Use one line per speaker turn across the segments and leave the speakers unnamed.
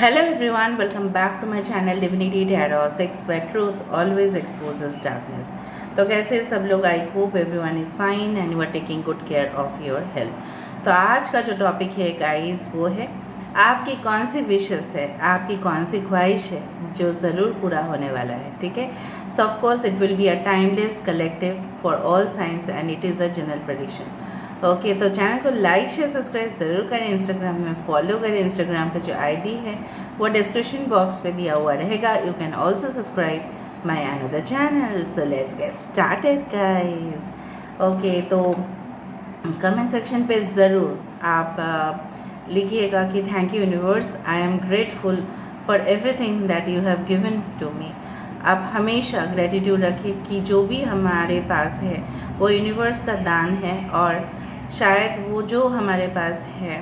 Hello everyone, welcome back to my channel Divinity Tarot 6 where truth always exposes darkness. तो कैसे सब लोग, I hope everyone is fine and you are taking good care of your health. तो आज का जो topic है guys वो है आपकी कौन सी विशेस है, आपकी कौन सी ख्वाहिश है जो ज़रूर पूरा होने वाला है। ठीक है, सो of course it will be a timeless collective for all science and it is a general prediction. Okay तो चैनल को लाइक शेयर सब्सक्राइब ज़रूर करें, इंस्टाग्राम में फॉलो करें। इंस्टाग्राम का जो आईडी है वो डिस्क्रिप्शन बॉक्स में दिया हुआ रहेगा। You can also subscribe my another channel. So let's get started guys. Okay तो कमेंट सेक्शन पे ज़रूर आप लिखिएगा कि thank you universe, I am grateful for everything that you have given to me. आप हमेशा ग्रेटिट्यूड रखें कि जो भी हमारे पास है वो यूनिवर्स का दान है, और शायद वो जो हमारे पास है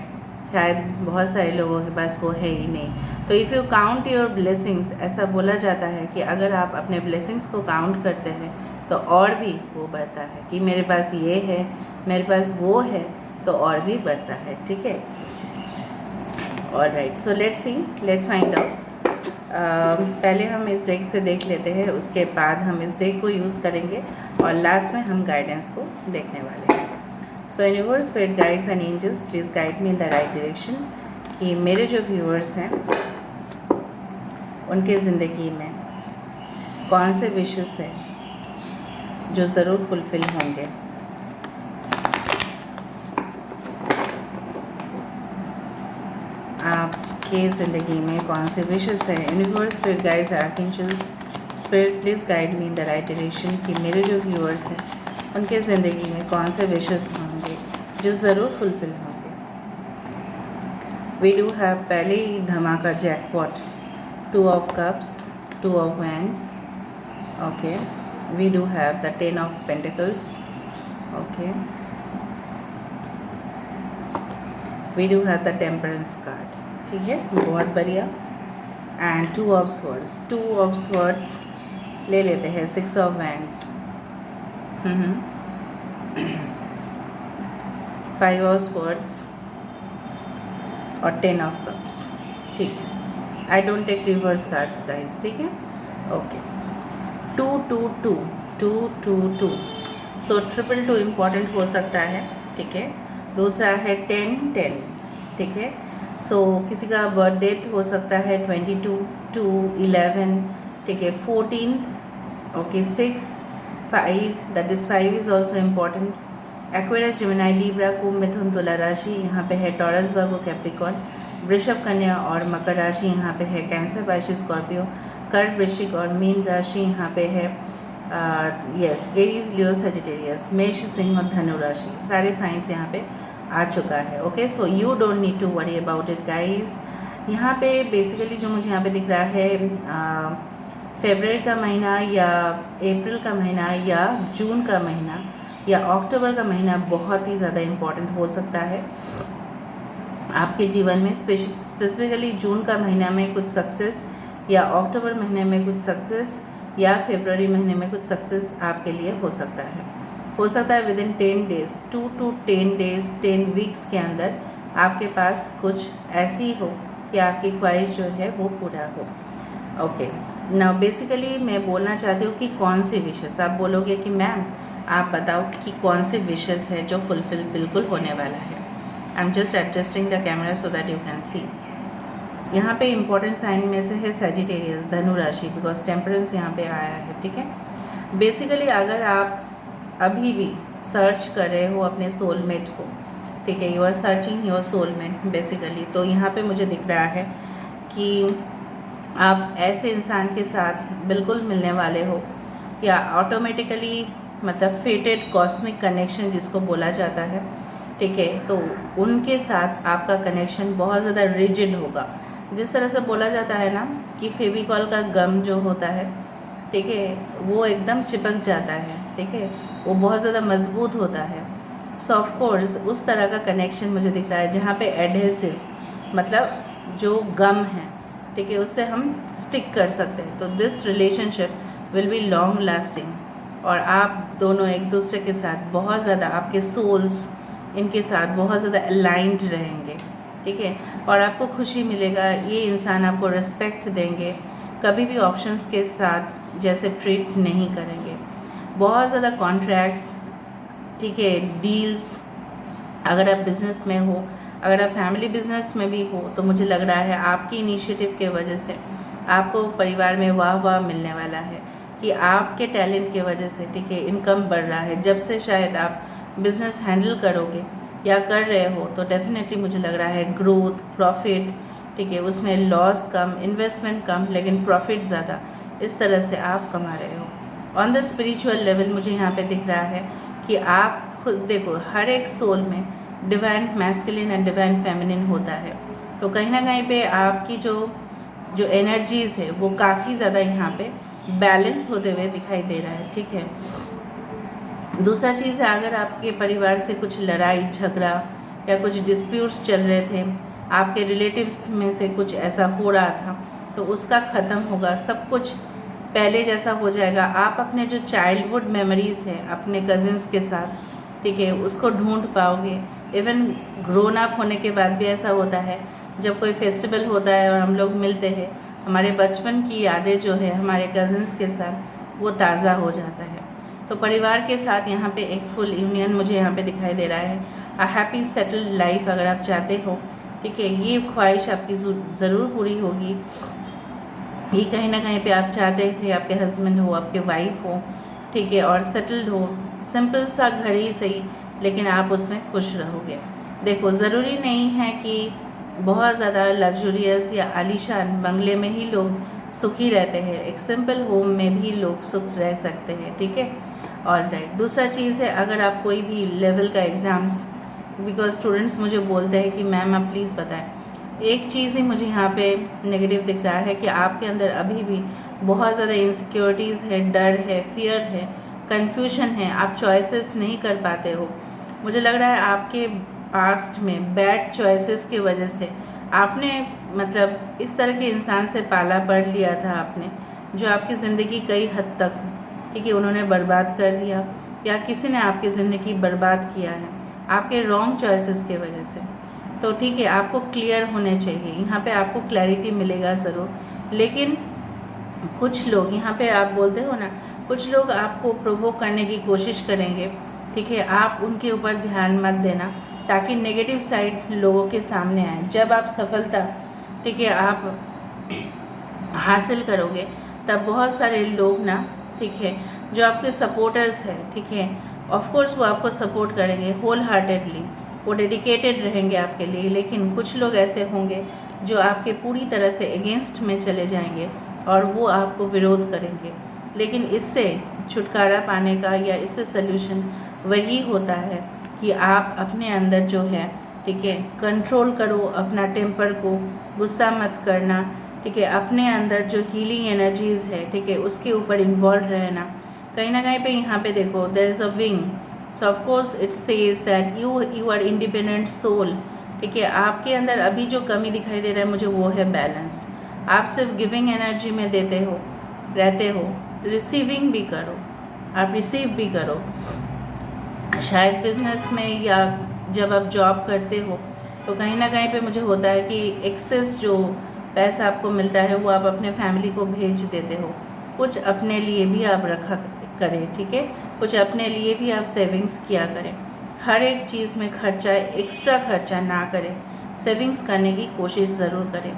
शायद बहुत सारे लोगों के पास वो है ही नहीं। तो if you count your blessings, ऐसा बोला जाता है कि अगर आप अपने ब्लेसिंग्स को काउंट करते हैं तो और भी वो बढ़ता है कि मेरे पास ये है, मेरे पास वो है, तो और भी बढ़ता है। ठीक है, alright, so let's find out. पहले हम इस डेक से देख लेते हैं, उसके बाद हम इस डेक को यूज़ करेंगे और लास्ट में हम गाइडेंस को देखने वाले हैं। So universe, spirit guides and angels, please guide me in the right direction कि मेरे जो व्यूअर्स हैं उनके ज़िंदगी में कौन से विशेस हैं जो ज़रूर फुलफ़िल होंगे। आपके ज़िंदगी में कौन से विशेस हैं। Universe, spirit guides, archangels, spirit please guide me in the right direction कि मेरे जो व्यूअर्स हैं उनके ज़िंदगी में कौन से विशेस होंगे जो ज़रूर फुलफ़िल होंगे। वी डू हैव पहले ही धमाका jackpot, 2 of cups, 2 of wands. Okay, we do have the 10 of pentacles. Okay, we do have the temperance card. ठीक है, बहुत बढ़िया। And 2 of swords, 2 of swords ले लेते हैं, 6 ऑफ वैंड्स, 5 ऑफ स्वॉर्ड्स और 10 ऑफ कप्स। ठीक है, I don't take reverse cards guys. ठीक है, ओके, 2 2 2 2 2 2, सो 2 इम्पॉर्टेंट हो सकता है। ठीक है, दूसरा है 10 10। ठीक है, सो किसी का बर्थ डेट हो सकता है 22 2 11। ठीक है, 14th। Okay, 6 5, that is 5 is also important. Aquarius, Gemini, Libra, Kumbh, Mithun, Tula राशि यहाँ पे है, टॉरस, वर्गो, कैप्रिकॉर्न, वृषभ, कन्या और मकर राशि यहाँ पे है, कैंसर, वाइश, स्कॉर्पियो, कर्क, वृश्चिक और मीन राशि यहाँ पे है, यस, एरीज, लियो, सजिटेरियस, मेष, सिंह और धनु राशि। सारे साइंस यहाँ पे आ चुका है। Okay, so you don't need to worry about it guys. यहाँ पे बेसिकली जो मुझे यहाँ पे दिख रहा है, फरवरी का महीना या अप्रैल का महीना या जून का महीना या अक्टूबर का महीना बहुत ही ज़्यादा इम्पॉर्टेंट हो सकता है आपके जीवन में। स्पेसिफिकली जून का महीना में कुछ सक्सेस, या अक्टूबर महीने में कुछ सक्सेस, या फरवरी महीने में कुछ सक्सेस आपके लिए हो सकता है with in 10 days, 2 to 10 days, 10 weeks के अंदर आपके पास कुछ ऐसी हो कि आपकी ख्वाहिश जो है वो पूरा हो। ओके, ना बेसिकली मैं बोलना चाहती हूँ कि कौन सी विशेस, आप बोलोगे कि मैम आप बताओ कि कौन से विशेस है जो फुलफिल बिल्कुल होने वाला है। I am just adjusting the camera so that you can see. यहाँ पे इम्पॉर्टेंट साइन में से है सजिटेरियस, धनु राशि, बिकॉज टेम्परेंस यहाँ पे आया है। ठीक है, बेसिकली अगर आप अभी भी सर्च कर रहे हो अपने सोलमेट को, ठीक है, you are searching your soulmate basically, तो यहाँ पे मुझे दिख रहा है कि आप ऐसे इंसान के साथ बिल्कुल मिलने वाले हो, या ऑटोमेटिकली मतलब फेटेड कॉस्मिक कनेक्शन जिसको बोला जाता है। ठीक है, तो उनके साथ आपका कनेक्शन बहुत ज़्यादा रिजिड होगा। जिस तरह से बोला जाता है ना कि फेविकॉल का गम जो होता है, ठीक है, वो एकदम चिपक जाता है। ठीक है, वो बहुत ज़्यादा मजबूत होता है। सो ऑफ कोर्स उस तरह का कनेक्शन मुझे दिखता है जहाँ पे एडहेसिव मतलब जो गम है, ठीक है, उससे हम स्टिक कर सकते हैं। तो this relationship will be long lasting, और आप दोनों एक दूसरे के साथ बहुत ज़्यादा, आपके सोल्स इनके साथ बहुत ज़्यादा अलाइंड रहेंगे। ठीक है, और आपको खुशी मिलेगा, ये इंसान आपको रिस्पेक्ट देंगे, कभी भी ऑप्शंस के साथ जैसे ट्रीट नहीं करेंगे। बहुत ज़्यादा कॉन्ट्रैक्ट्स, ठीक है, डील्स, अगर आप बिज़नेस में हो, अगर आप फैमिली बिज़नेस में भी हो, तो मुझे लग रहा है आपकी इनिशिएटिव के वजह से आपको परिवार में वाह वाह मिलने वाला है कि आपके टैलेंट के वजह से, ठीक है, इनकम बढ़ रहा है। जब से शायद आप बिज़नेस हैंडल करोगे या कर रहे हो, तो डेफिनेटली मुझे लग रहा है ग्रोथ, प्रॉफिट, ठीक है, उसमें लॉस कम, इन्वेस्टमेंट कम, लेकिन प्रॉफिट ज़्यादा, इस तरह से आप कमा रहे हो। ऑन द स्पिरिचुअल लेवल मुझे यहाँ पे दिख रहा है कि आप खुद देखो, हर एक सोल में divine masculine and divine feminine होता है, तो कहीं ना कहीं पे आपकी जो एनर्जीज़ है वो काफ़ी ज़्यादा यहाँ पे बैलेंस होते हुए दिखाई दे रहा है, ठीक है। दूसरा चीज़ है, अगर आपके परिवार से कुछ लड़ाई झगड़ा या कुछ डिस्प्यूट्स चल रहे थे, आपके रिलेटिव्स में से कुछ ऐसा हो रहा था, तो उसका ख़त्म होगा, सब कुछ पहले जैसा हो जाएगा। आप अपने जो चाइल्डहुड मेमोरीज़ है अपने कज़िन्स के साथ, ठीक है, उसको ढूंढ पाओगे। इवन ग्रोन अप होने के बाद भी ऐसा होता है, जब कोई फेस्टिवल होता है और हम लोग मिलते हैं, हमारे बचपन की यादें जो है हमारे कज़िन्स के साथ वो ताज़ा हो जाता है। तो परिवार के साथ यहाँ पे एक फुल यूनियन मुझे यहाँ पे दिखाई दे रहा है। अ हैप्पी सेटल्ड लाइफ अगर आप चाहते हो, ठीक है, ये ख्वाहिश आपकी ज़रूर पूरी होगी। ये कहीं ना कहीं पे आप चाहते थे आपके हस्बैंड हो, आपके वाइफ हो, ठीक है, और सेटल्ड हो, सिंपल सा घर ही सही, लेकिन आप उसमें खुश रहोगे। देखो, ज़रूरी नहीं है कि बहुत ज़्यादा लग्जूरियस या आलीशान बंगले में ही लोग सुखी रहते हैं, एक सिंपल होम में भी लोग सुख रह सकते हैं, ठीक है। और राइट, दूसरा चीज़ है, अगर आप कोई भी लेवल का एग्ज़ाम्स, बिकॉज स्टूडेंट्स मुझे बोलते हैं कि मैम आप प्लीज़ बताएं, एक चीज़ ही मुझे यहाँ पे नेगेटिव दिख रहा है कि आपके अंदर अभी भी बहुत ज़्यादा इनसिक्योरिटीज़ है, डर है, फियर है, कन्फ्यूजन है, आप चॉइसेस नहीं कर पाते हो। मुझे लग रहा है आपके पास्ट में बैड चॉइसेस की वजह से आपने मतलब इस तरह के इंसान से पाला पढ़ लिया था आपने, जो आपकी ज़िंदगी कई हद तक, ठीक है, उन्होंने बर्बाद कर दिया, या किसी ने आपकी ज़िंदगी बर्बाद किया है आपके रॉन्ग चॉइसेस की वजह से। तो ठीक है, आपको क्लियर होने चाहिए, यहाँ पे आपको क्लैरिटी मिलेगा ज़रूर। लेकिन कुछ लोग यहाँ पे, आप बोलते हो ना, कुछ लोग आपको प्रोवोक करने की कोशिश करेंगे, ठीक है, आप उनके ऊपर ध्यान मत देना, ताकि नेगेटिव साइड लोगों के सामने आए। जब आप सफलता, ठीक है, आप हासिल करोगे, तब बहुत सारे लोग ना, ठीक है, जो आपके सपोर्टर्स हैं, ठीक है, ऑफ कोर्स वो आपको सपोर्ट करेंगे होल हार्टेडली, वो डेडिकेटेड रहेंगे आपके लिए। लेकिन कुछ लोग ऐसे होंगे जो आपके पूरी तरह से अगेंस्ट में चले जाएंगे और वो आपको विरोध करेंगे। लेकिन इससे छुटकारा पाने का या इससे सल्यूशन वही होता है कि आप अपने अंदर जो है, ठीक है, कंट्रोल करो अपना टेम्पर को, गुस्सा मत करना, ठीक है, अपने अंदर जो हीलिंग एनर्जीज़ है, ठीक है, उसके ऊपर इन्वॉल्व रहना। कहीं ना कहीं पे यहाँ पे देखो, there is a wing, so of course it says that you are independent soul, ठीक है। आपके अंदर अभी जो कमी दिखाई दे रहा है मुझे, वो है बैलेंस। आप सिर्फ गिविंग एनर्जी में देते हो, रहते हो, रिसीविंग भी करो, आप रिसीव भी करो। शायद बिजनेस में या जब आप जॉब करते हो, तो कहीं ना कहीं पे मुझे होता है कि एक्सेस जो पैसा आपको मिलता है वो आप अपने फैमिली को भेज देते हो। कुछ अपने लिए भी आप रखा करें, ठीक है, कुछ अपने लिए भी आप सेविंग्स किया करें। हर एक चीज़ में खर्चा, एक्स्ट्रा खर्चा ना करें, सेविंग्स करने की कोशिश ज़रूर करें।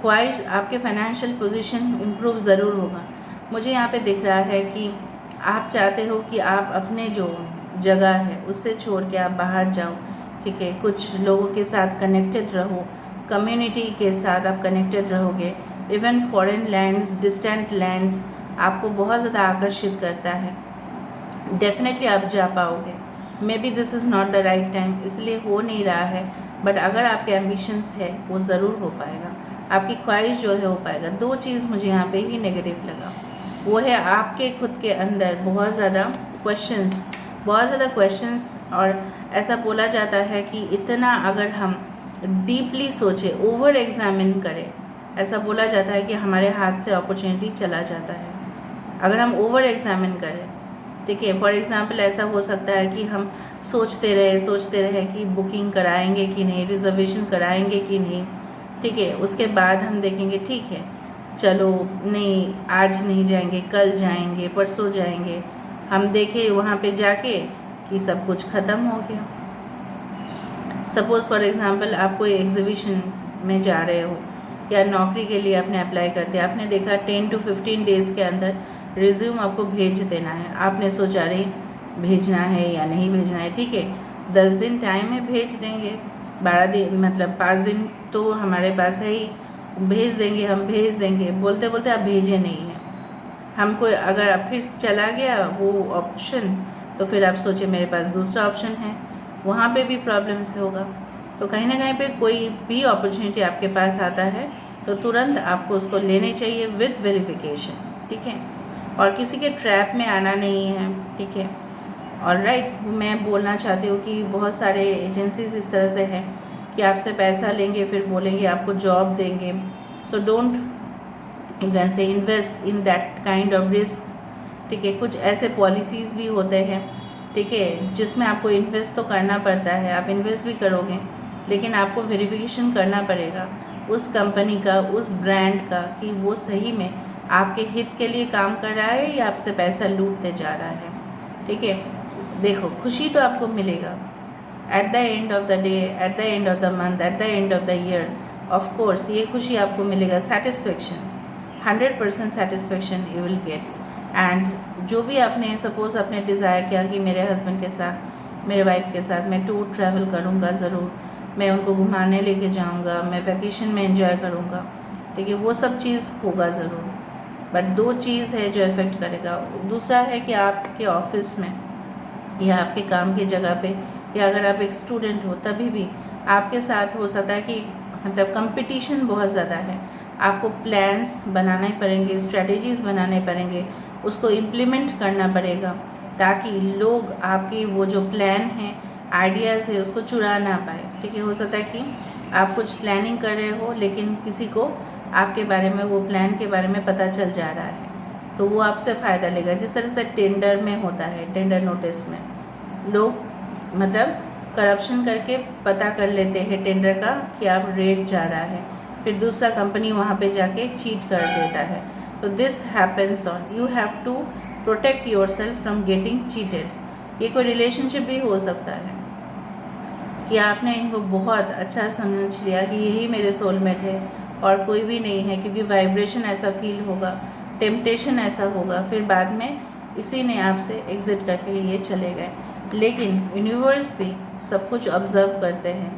ख्वाहिश, आपके फाइनेंशियल पोजीशन इम्प्रूव ज़रूर होगा। मुझे यहाँ पे दिख रहा है कि आप चाहते हो कि आप अपने जो जगह है उससे छोड़ के आप बाहर जाओ, ठीक है, कुछ लोगों के साथ कनेक्टेड रहो, कम्युनिटी के साथ आप कनेक्टेड रहोगे। Even foreign lands, distant lands आपको बहुत ज़्यादा आकर्षित करता है। डेफिनेटली आप जा पाओगे। May be this is not the right time, इसलिए हो नहीं रहा है, बट अगर आपके एम्बिशंस है वो ज़रूर हो पाएगा, आपकी ख्वाहिश जो है हो पाएगा। दो चीज़ मुझे यहाँ पे ही नेगेटिव लगा, वो है आपके खुद के अंदर बहुत ज़्यादा क्वेश्चंस, और ऐसा बोला जाता है कि इतना अगर हम डीपली सोचें, ओवर एग्जामिन करें, ऐसा बोला जाता है कि हमारे हाथ से अपॉर्चुनिटी चला जाता है। अगर हम ओवर एग्जामिन करें, ठीक है। फॉर एग्ज़ाम्पल ऐसा हो सकता है कि हम सोचते रहे कि बुकिंग कराएंगे कि नहीं, रिजर्वेशन कराएंगे कि नहीं, ठीक है। उसके बाद हम देखेंगे ठीक है चलो नहीं आज नहीं जाएंगे, कल जाएंगे, परसों जाएंगे। हम देखें वहाँ पे जाके कि सब कुछ ख़त्म हो गया। सपोज़ फॉर एग्ज़ाम्पल आप कोई एग्जीबिशन में जा रहे हो या नौकरी के लिए आपने अप्लाई करते हैं, आपने देखा 10 to 15 डेज़ के अंदर रिज्यूम आपको भेज देना है। आपने सोचा रही भेजना है या नहीं भेजना है, ठीक है 10 दिन टाइम है, भेज देंगे। 12 दिन मतलब 5 दिन तो हमारे पास है ही, भेज देंगे, हम भेज देंगे। बोलते बोलते आप भेजे नहीं हैं। हमको अगर आप फिर चला गया वो ऑप्शन, तो फिर आप सोचे मेरे पास दूसरा ऑप्शन है, वहाँ पे भी प्रॉब्लम से होगा। तो कहीं ना कहीं पे कोई भी अपॉर्चुनिटी आपके पास आता है तो तुरंत आपको उसको लेने चाहिए विद वेरिफिकेशन, ठीक है। और किसी के ट्रैप में आना नहीं है, ठीक है। और राइट, मैं बोलना चाहती हूँ कि बहुत सारे एजेंसीज इस तरह से हैं कि आपसे पैसा लेंगे फिर बोलेंगे आपको जॉब देंगे। So don't you can say invest in that kind of risk, ठीक है। कुछ ऐसे पॉलिसीज़ भी होते हैं, ठीक है, जिसमें आपको इन्वेस्ट तो करना पड़ता है, आप इन्वेस्ट भी करोगे लेकिन आपको वेरिफिकेशन करना पड़ेगा उस कंपनी का, उस ब्रांड का, कि वो सही में आपके हित के लिए काम कर रहा है या आपसे पैसा लूटते जा रहा है, ठीक है। देखो खुशी तो आपको मिलेगा at the end of the day, at the end of the month, at the end of the year, of course ये खुशी आपको मिलेगा, satisfaction, 100% satisfaction you will get. And जो भी आपने सपोज़ आपने डिज़ायर किया कि मेरे हस्बैंड के साथ, मेरे वाइफ के साथ मैं टूर ट्रैवल करूँगा ज़रूर, मैं उनको घुमाने लेके जाऊँगा, मैं वैकेशन में एंजॉय करूँगा, ठीक है, वो सब चीज़ होगा ज़रूर। बट दो चीज़ है जो इफ़ेक्ट करेगा। दूसरा है कि आपके ऑफिस में या आपके काम की जगह पे, या अगर आप एक स्टूडेंट हो तभी भी आपके साथ हो सकता है कि मतलब कंपटीशन बहुत ज़्यादा है। आपको प्लान्स बनाने पड़ेंगे, स्ट्रेटजीज़ बनाने पड़ेंगे, उसको इम्प्लीमेंट करना पड़ेगा ताकि लोग आपकी वो जो प्लान है, आइडियाज़ है, उसको चुरा ना पाए, ठीक है। हो सकता है कि आप कुछ प्लानिंग कर रहे हो लेकिन किसी को आपके बारे में, वो प्लान के बारे में पता चल जा रहा है तो वो आपसे फ़ायदा लेगा। जिस तरह से टेंडर में होता है, टेंडर नोटिस में लोग मतलब करप्शन करके पता कर लेते हैं टेंडर का कि आप रेट जा रहा है, फिर दूसरा कंपनी वहाँ पे जाके चीट कर देता है। तो this happens on, you have to protect yourself from getting cheated. ये कोई रिलेशनशिप भी हो सकता है कि आपने इनको बहुत अच्छा समझ लिया कि यही मेरे सोलमेट है और कोई भी नहीं है, क्योंकि वाइब्रेशन ऐसा फील होगा, टेम्पटेशन ऐसा होगा, फिर बाद में इसी ने आपसे एग्ज़िट करके ये चले गए। लेकिन यूनिवर्स भी सब कुछ ऑब्ज़र्व करते हैं।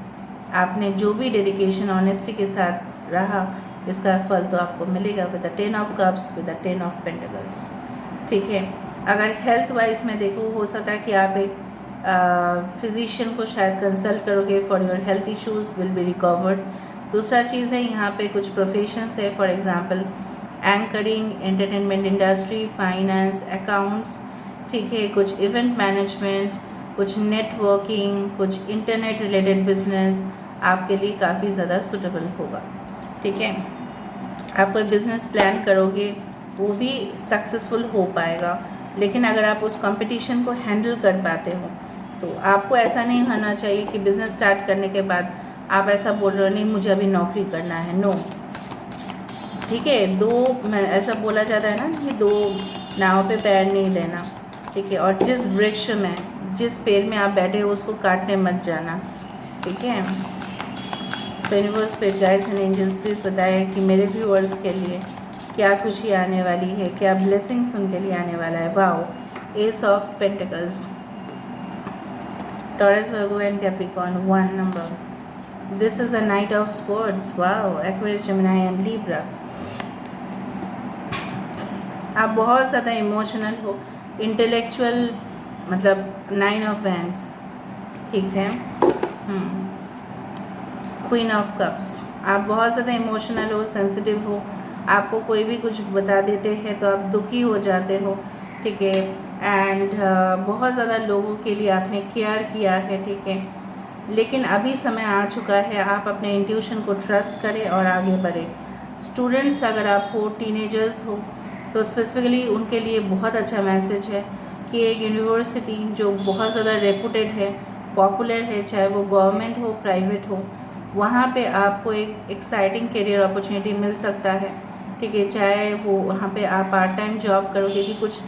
आपने जो भी डेडिकेशन, ऑनेस्टी के साथ रहा, इसका फल तो आपको मिलेगा with the 10 of cups, with the 10 of pentacles, ठीक है। अगर हेल्थ वाइज में देखूँ, हो सकता है कि आप एक फिजिशियन को शायद कंसल्ट करोगे for your health issues will be recovered. दूसरा चीज़ है यहाँ पे कुछ प्रोफेशंस है, for example anchoring, entertainment industry, finance, accounts, ठीक है, कुछ इवेंट मैनेजमेंट, कुछ नेटवर्किंग, कुछ इंटरनेट रिलेटेड बिजनेस आपके लिए काफ़ी ज़्यादा सूटेबल होगा, ठीक है। आप कोई बिज़नेस प्लान करोगे वो भी सक्सेसफुल हो पाएगा, लेकिन अगर आप उस कंपटीशन को हैंडल कर पाते हो तो आपको ऐसा नहीं होना चाहिए कि बिज़नेस स्टार्ट करने के बाद आप ऐसा बोल रहे हो नहीं मुझे अभी नौकरी करना है, नो, ठीक है। ऐसा बोला जाता है ना कि दो नाव पे पैर नहीं देना, ठीक है। और जिस वृक्ष में, जिस पेड़ में आप बैठे हो उसको काटने मत जाना, ठीक है। तो universe, spirit guides and angels please बताएं कि मेरे व्यूअर्स के लिए क्या खुशी आने वाली है, क्या ब्लेसिंग्स उनके लिए आने वाला है। Wow, S of pentacles, taurus, Virgo and Capricorn, 1 number. This is the night of swords, wow, Aquarius, Gemini and Libra. आप बहुत ज़्यादा इमोशनल हो, इंटेलेक्चुअल, मतलब 9 ऑफ वैंड्स, ठीक है। क्वीन ऑफ कप्स, आप बहुत ज़्यादा इमोशनल हो, सेंसिटिव हो, आपको कोई भी कुछ बता देते हैं तो आप दुखी हो जाते हो, ठीक है। एंड बहुत ज़्यादा लोगों के लिए आपने केयर किया है, ठीक है। लेकिन अभी समय आ चुका है, आप अपने इंट्यूशन को ट्रस्ट करें और आगे बढ़ें। स्टूडेंट्स अगर आप हो, टीनेजर्स हो, तो स्पेसिफिकली उनके लिए बहुत अच्छा मैसेज है। कि एक यूनिवर्सिटी जो बहुत ज़्यादा रेपुटेड है, पॉपुलर है, चाहे वो गवर्नमेंट हो प्राइवेट हो, वहाँ पे आपको एक एक्साइटिंग करियर अपॉर्चुनिटी मिल सकता है, ठीक है। चाहे वो वहाँ पे आप पार्ट टाइम जॉब करो, क्योंकि कुछ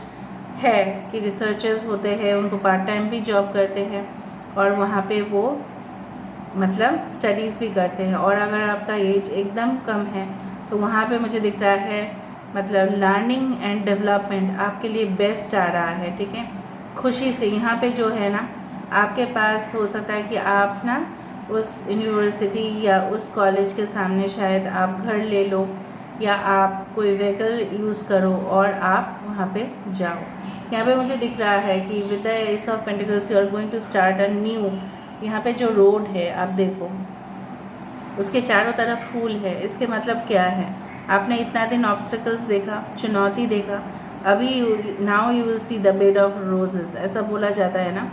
है कि रिसर्चर्स होते हैं उनको पार्ट टाइम भी जॉब करते हैं और वहाँ पे वो मतलब स्टडीज़ भी करते हैं। और अगर आपका एज एकदम कम है तो वहाँ पे मुझे दिख रहा है मतलब लर्निंग एंड डेवलपमेंट आपके लिए बेस्ट आ रहा है, ठीक है। खुशी से यहाँ पे जो है ना, आपके पास हो सकता है कि आप ना उस यूनिवर्सिटी या उस कॉलेज के सामने शायद आप घर ले लो या आप कोई व्हीकल यूज़ करो और आप वहाँ पे जाओ। यहाँ पे मुझे दिख रहा है कि with the ace of pentacles you are going to start a new. यहाँ पे जो रोड है आप देखो, उसके चारों तरफ फूल है। इसके मतलब क्या है? आपने इतना दिन ऑब्स्टिकल्स देखा, चुनौती देखा, अभी now you will see the bed of roses, ऐसा बोला जाता है ना,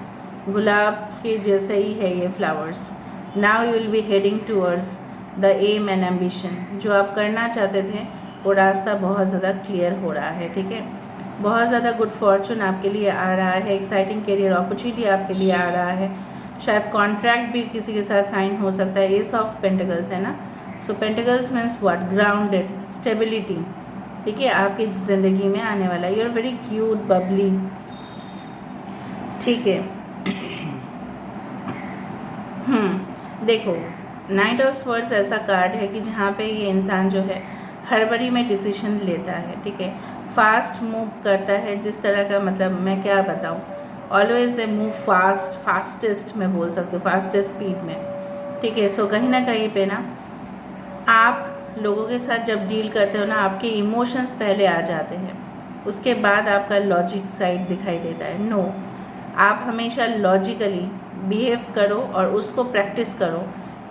गुलाब के जैसे ही है ये flowers. Now you will be heading towards the aim and ambition. जो आप करना चाहते थे वो रास्ता बहुत ज़्यादा क्लियर हो रहा है, ठीक है। बहुत ज़्यादा गुड फॉर्चून आपके लिए आ रहा है, एक्साइटिंग करियर अपॉर्चुनिटी आपके लिए आ रहा है। शायद कॉन्ट्रैक्ट भी किसी के साथ साइन हो सकता है। एस ऑफ पेंटिकल्स है ना, so pentacles means what? Grounded, stability, ठीक है, आपकी ज़िंदगी में आने वाला है। You are very cute, bubbly, ठीक है। देखो, नाइट ऑफ स्वर्ड्स ऐसा कार्ड है कि जहाँ पे ये इंसान जो है हड़बड़ी में डिसीजन लेता है, ठीक है, फास्ट मूव करता है। जिस तरह का मतलब मैं क्या बताऊँ, always they move fast, fastest मैं बोल सकती हूँ, फास्टेस्ट स्पीड में, ठीक है। सो कहीं ना कहीं पे ना आप लोगों के साथ जब डील करते हो ना, आपके इमोशंस पहले आ जाते हैं, उसके बाद आपका लॉजिक साइड दिखाई देता है। नो, आप हमेशा लॉजिकली बिहेव करो और उसको प्रैक्टिस करो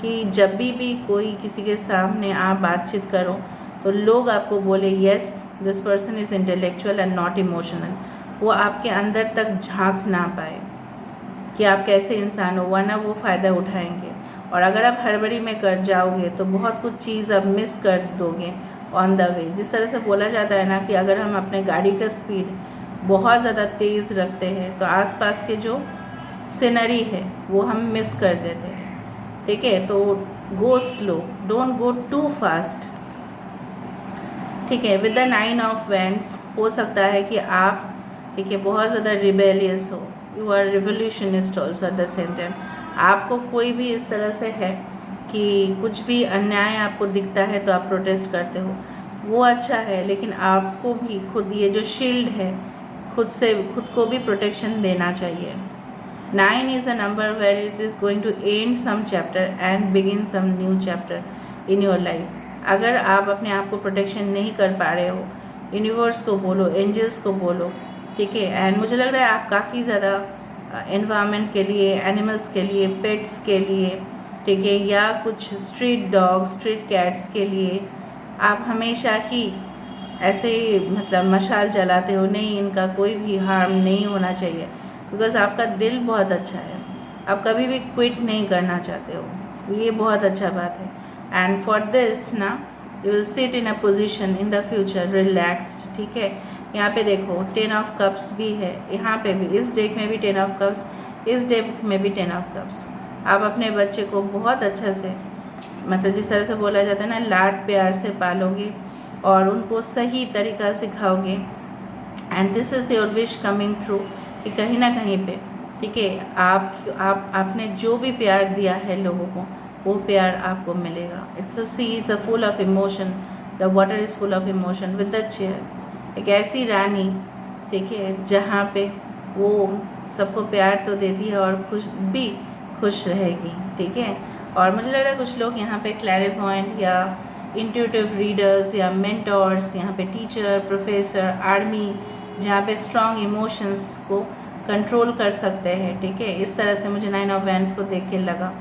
कि जब भी कोई किसी के सामने आप बातचीत करो तो लोग आपको बोले yes this person is intellectual and not emotional. वो आपके अंदर तक झांक ना पाए कि आप कैसे इंसान हो, वरना वो फ़ायदा उठाएंगे। और अगर आप हड़बड़ी में कर जाओगे तो बहुत कुछ चीज़ आप मिस कर दोगे ऑन द वे। जिस तरह से बोला जाता है ना कि अगर हम अपने गाड़ी का स्पीड बहुत ज़्यादा तेज़ रखते हैं तो आसपास के जो सीनरी है वो हम मिस कर देते हैं, ठीक है। तो go slow, don't go too fast, ठीक है। विद द 9 ऑफ वैंड्स हो सकता है कि आप, ठीक है, बहुत ज़्यादा रिबेलियस हो, you are revolutionist also at the same time. आपको कोई भी इस तरह से है कि कुछ भी अन्याय आपको दिखता है तो आप प्रोटेस्ट करते हो, वो अच्छा है, लेकिन आपको भी खुद ये जो शील्ड है खुद को भी प्रोटेक्शन देना चाहिए। 9 is a number where it is going to end some chapter and begin some new chapter in your life. अगर आप अपने आप को प्रोटेक्शन नहीं कर पा रहे हो, यूनिवर्स को बोलो, एंजल्स को बोलो, ठीक है। एंड मुझे लग रहा है आप काफ़ी ज़्यादा एनवायरनमेंट के लिए, एनिमल्स के लिए, पेट्स के लिए, ठीक है, या कुछ स्ट्रीट डॉग्स, स्ट्रीट कैट्स के लिए आप हमेशा ही ऐसे मतलब मशाल जलाते हो, नहीं इनका कोई भी हार्म नहीं होना चाहिए, बिकॉज आपका दिल बहुत अच्छा है, आप कभी भी क्विट नहीं करना चाहते हो, ये बहुत अच्छा बात है। एंड फॉर दिस ना you will sit in a position in the future relaxed, ठीक है। यहाँ पे देखो 10 ऑफ कप्स भी है, यहाँ पे भी, इस डेक में भी 10 ऑफ कप्स, इस डेक में भी 10 ऑफ कप्स। आप अपने बच्चे को बहुत अच्छा से मतलब जिस तरह से बोला जाता है ना, लाड प्यार से पालोगे और उनको सही तरीका सिखाओगे। And this is your wish coming true कि कहीं ना कहीं पे, ठीक है, आपने जो भी प्यार दिया है लोगों को वो प्यार आपको मिलेगा। It's a sea, it's a full of emotion, the water is full of emotion with the chair. एक ऐसी रानी, ठीक है, जहाँ पे वो सबको प्यार तो देती है और खुश रहेगी, ठीक है। और मुझे लग रहा है कुछ लोग यहाँ पे क्लैरिफॉयंट या इंट्यूटिव रीडर्स या मेंटोर्स, यहाँ पे टीचर, प्रोफेसर, आर्मी, जहाँ पे स्ट्रॉन्ग इमोशंस को कंट्रोल कर सकते हैं, ठीक है। इस तरह से मुझे 9 ऑफ वैंड्स को देख के लगा।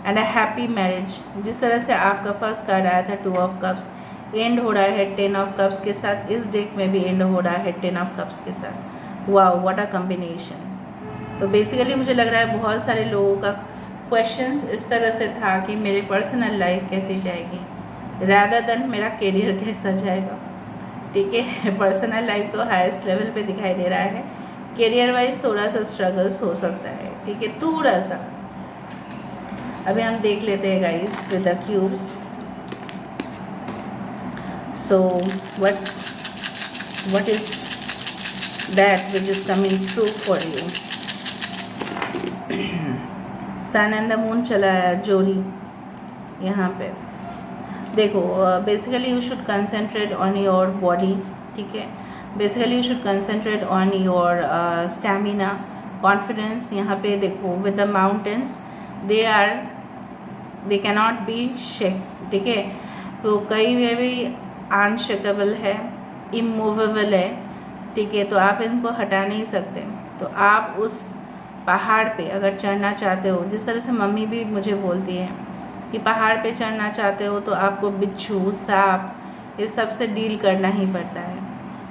एंड अ हैप्पी मैरिज, जिस तरह से आपका फर्स्ट कार्ड आया था 2 ऑफ कप्स, एंड हो रहा है 10 ऑफ कप्स के साथ, इस डेक में भी एंड हो रहा है 10 ऑफ कप्स के साथ। Wow, what a combination. तो बेसिकली मुझे लग रहा है बहुत सारे लोगों का क्वेश्चंस इस तरह से था कि मेरे पर्सनल लाइफ कैसी जाएगी रैदर देन मेरा करियर कैसा जाएगा, ठीक है। पर्सनल लाइफ तो हाईएस्ट लेवल पे दिखाई दे रहा है, करियर वाइज थोड़ा सा स्ट्रगल्स हो सकता है, ठीक है, थोड़ा सा। अभी हम देख लेते हैं guys with the cubes. So what is that which is coming true for you? Sun and the moon चला है जोड़ी यहाँ पे। देखो basically you should concentrate on your body, ठीक है, basically you should concentrate on your stamina, confidence. यहाँ पे देखो with the mountains they cannot be shake, ठीक है, तो कई वे भी अनशेकेबल है, इमूवेबल है, ठीक है, तो आप इनको हटा नहीं सकते। तो आप उस पहाड़ पे अगर चढ़ना चाहते हो, जिस तरह से मम्मी भी मुझे बोलती है कि पहाड़ पे चढ़ना चाहते हो तो आपको बिच्छू, सांप, इस सब से डील करना ही पड़ता है।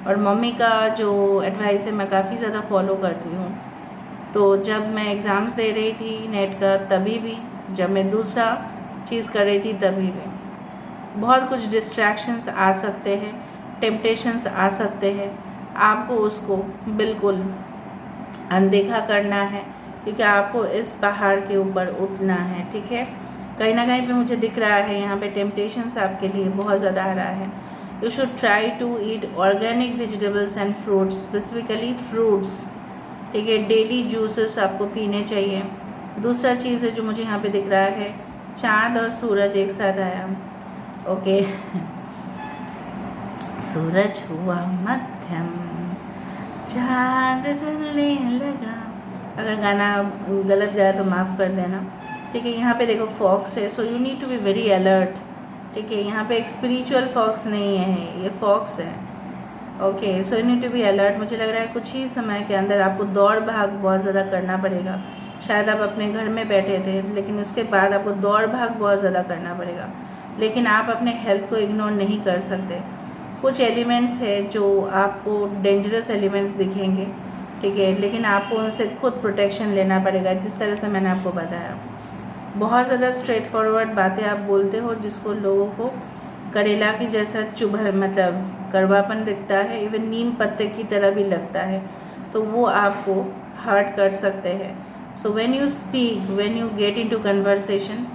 और मम्मी का जो एडवाइस है मैं काफ़ी ज़्यादा फॉलो करती हूँ। तो जब मैं एग्ज़ाम्स दे रही थी नेट का, तभी भी, जब मैं दूसरा चीज़ कर रही थी तभी भी, बहुत कुछ डिस्ट्रैक्शंस आ सकते हैं, टेम्पटेशंस आ सकते हैं, आपको उसको बिल्कुल अनदेखा करना है, क्योंकि आपको इस पहाड़ के ऊपर उठना है, ठीक है। कहीं ना कहीं पे मुझे दिख रहा है यहाँ पे टेम्पटेशंस आपके लिए बहुत ज़्यादा आ रहा है। You should try to eat organic vegetables and fruits, specifically fruits, ठीक है, डेली जूसेस आपको पीने चाहिए। दूसरा चीज़ है जो मुझे यहाँ पे दिख रहा है, चाँद और सूरज एक साथ आया, ओके। सूरज हुआ मध्यम, चाँद ढलने लगा। अगर गाना गलत गाया तो माफ़ कर देना, ठीक है। यहाँ पे देखो फॉक्स है, so you need to be very alert, ठीक है। यहाँ पे एक स्पिरिचुअल फॉक्स नहीं है, ये फॉक्स है, okay. So you need to be alert. मुझे लग रहा है कुछ ही समय के अंदर आपको दौड़ भाग बहुत ज़्यादा करना पड़ेगा। शायद आप अपने घर में बैठे थे, लेकिन उसके बाद आपको दौड़ भाग बहुत ज़्यादा करना पड़ेगा। लेकिन आप अपने हेल्थ को इग्नोर नहीं कर सकते। कुछ एलिमेंट्स है जो आपको डेंजरस एलिमेंट्स दिखेंगे, ठीक है, लेकिन आपको उनसे खुद प्रोटेक्शन लेना पड़ेगा, जिस तरह से मैंने आपको बताया। बहुत ज़्यादा स्ट्रेट फॉरवर्ड बातें आप बोलते हो, जिसको लोगों को करेला की जैसा चुभर, मतलब कड़वापन दिखता है, इवन नीम पत्ते की तरह भी लगता है, तो वो आपको हर्ट कर सकते हैं। So when you speak, when you get into conversation,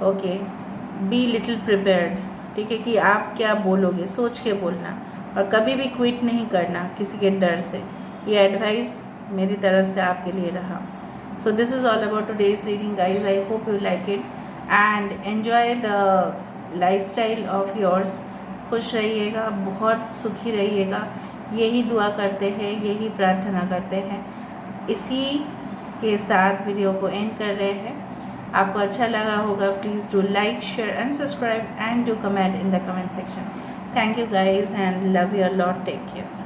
okay, be little prepared, ठीक है, कि आप क्या बोलोगे, सोच के बोलना, और कभी भी क्विट नहीं करना किसी के डर से। ये एडवाइस मेरी तरफ से आपके लिए रहा। So this is all about today's reading guys. I hope you like it and enjoy the lifestyle of yours. खुश रहिएगा, बहुत सुखी रहिएगा, यही दुआ करते हैं, यही प्रार्थना करते हैं। इसी के साथ वीडियो को एंड कर रहे हैं। आपको अच्छा लगा होगा, please do like, share and subscribe and do comment in the comment section. Thank you guys and love you a lot, take care.